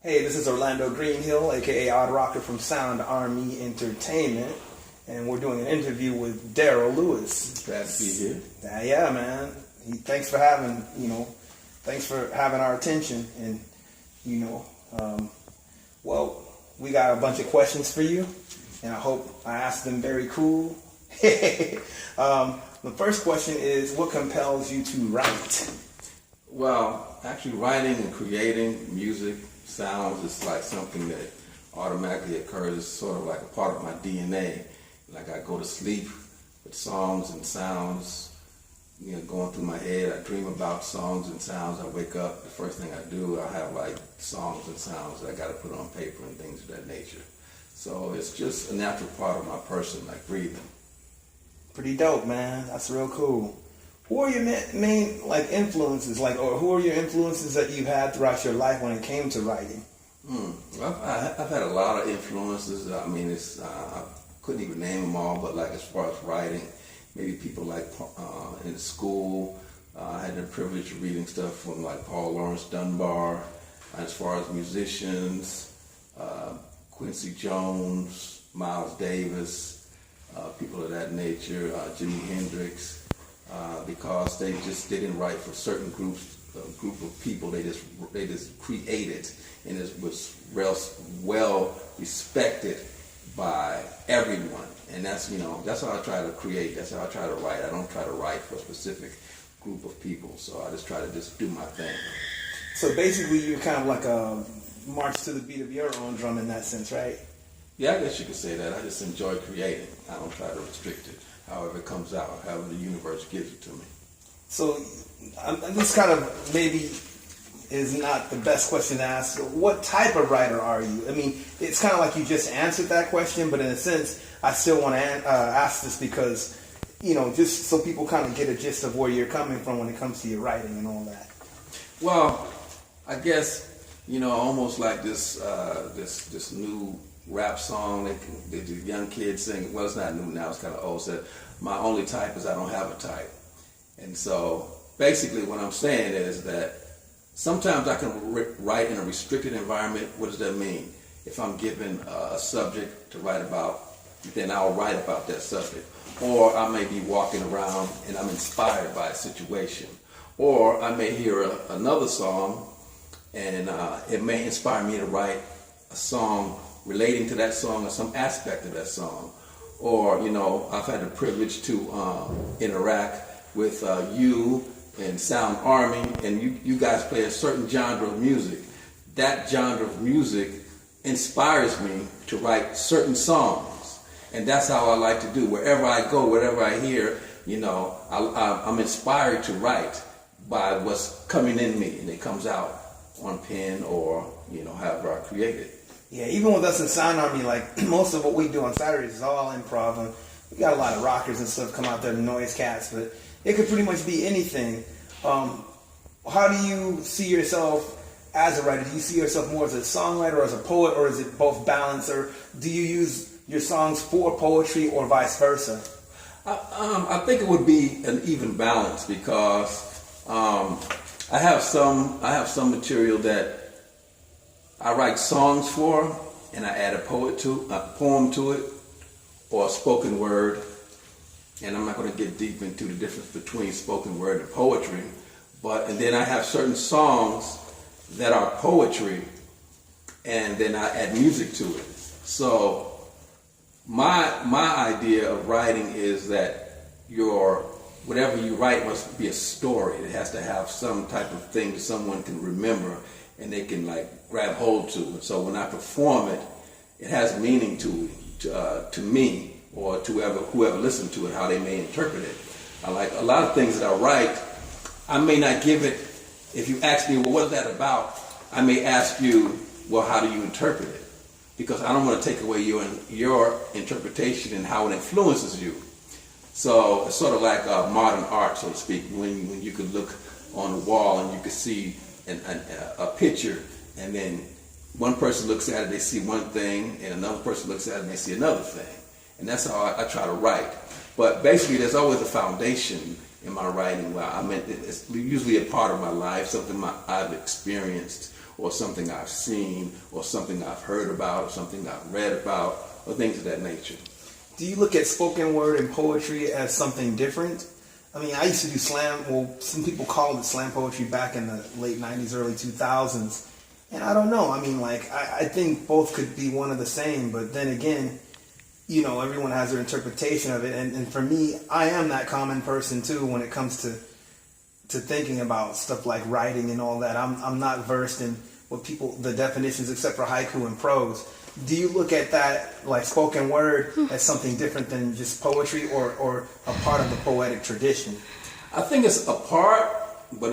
Hey, this is Orlando Greenhill, aka Odd Rocker from Sound Army Entertainment, and we're doing an interview with Daryl Lewis. Glad to be here. Yeah, man. Thanks for having our attention, and well, we got a bunch of questions for you, and I hope I asked them very cool. The first question is, what compels you to write? Well, actually, writing and creating music, sounds is like something that automatically occurs. It's sort of like a part of my DNA. Like I go to sleep with songs and sounds, going through my head. I dream about songs and sounds. I wake up, the first thing I do, I have like songs and sounds that I got to put on paper and things of that nature. So it's just a natural part of my person, like breathing. Pretty dope, man. That's real cool. Who are your main influences, or who are your influences that you've had throughout your life when it came to writing? Well, I've had a lot of influences. I mean, I couldn't even name them all, but like as far as writing, maybe people like in school, I had the privilege of reading stuff from like Paul Laurence Dunbar. As far as musicians, Quincy Jones, Miles Davis, people of that nature, Jimi Hendrix. Because they didn't write for certain group of people. They just created, and it was well respected by everyone. And that's how I try to create. That's how I try to write. I don't try to write for a specific group of people. So I just try to just do my thing. So basically, you're kind of like a march to the beat of your own drum in that sense, right? Yeah, I guess you could say that. I just enjoy creating. I don't try to restrict it. However it comes out, however the universe gives it to me. So this kind of maybe is not the best question to ask. What type of writer are you? I mean, it's kind of like you just answered that question, but in a sense, I still want to ask this because, just so people kind of get a gist of where you're coming from when it comes to your writing and all that. Well, I guess, almost like this new rap song that the young kids sing. Well, it's not new now, it's kind of old. Said, my only type is I don't have a type. And so basically what I'm saying is that sometimes I can write in a restricted environment. What does that mean? If I'm given a subject to write about, then I'll write about that subject. Or I may be walking around and I'm inspired by a situation. Or I may hear another song and it may inspire me to write a song relating to that song or some aspect of that song. Or, I've had the privilege to interact with you and Sound Army, and you guys play a certain genre of music. That genre of music inspires me to write certain songs. And that's how I like to do. Wherever I go, whatever I hear, I'm inspired to write by what's coming in me, and it comes out on pen or, however I create it. Yeah, even with us in Sound Army, like most of what we do on Saturdays is all improv, and we got a lot of rockers and stuff come out there, the noise cats, but it could pretty much be anything. How do you see yourself as a writer? Do you see yourself more as a songwriter or as a poet, or is it both balanced, or do you use your songs for poetry or vice versa? I think it would be an even balance because I have some material that I write songs for, and I add a poem to it, or a spoken word. And I'm not going to get deep into the difference between spoken word and poetry, and then I have certain songs that are poetry, and then I add music to it. So my idea of writing is that whatever you write must be a story. It has to have some type of thing that someone can remember and they can grab hold to. And so when I perform it, it has meaning to me or to whoever listened to it, how they may interpret it. I like a lot of things that I write. I may not give it. If you ask me, well, what is that about? I may ask you, well, how do you interpret it? Because I don't want to take away your interpretation and how it influences you. So it's sort of like modern art, so to speak, when you could look on the wall and you could see a picture, and then one person looks at it, they see one thing, and another person looks at it and they see another thing. And that's how I try to write. But basically, there's always a foundation in my writing. It's usually a part of my life, something I've experienced, or something I've seen, or something I've heard about, or something I've read about, or things of that nature. Do you look at spoken word and poetry as something different? I mean, I used to do slam, well, some people called it slam poetry back in the late 90s, early 2000s. And I don't know. I mean, like, I think both could be one of the same. But then again, you know, everyone has their interpretation of it. And for me, I am that common person, too, when it comes to thinking about stuff like writing and all that. I'm not versed in what people, the definitions, except for haiku and prose. Do you look at that, like spoken word, as something different than just poetry, or a part of the poetic tradition? I think it's a part, but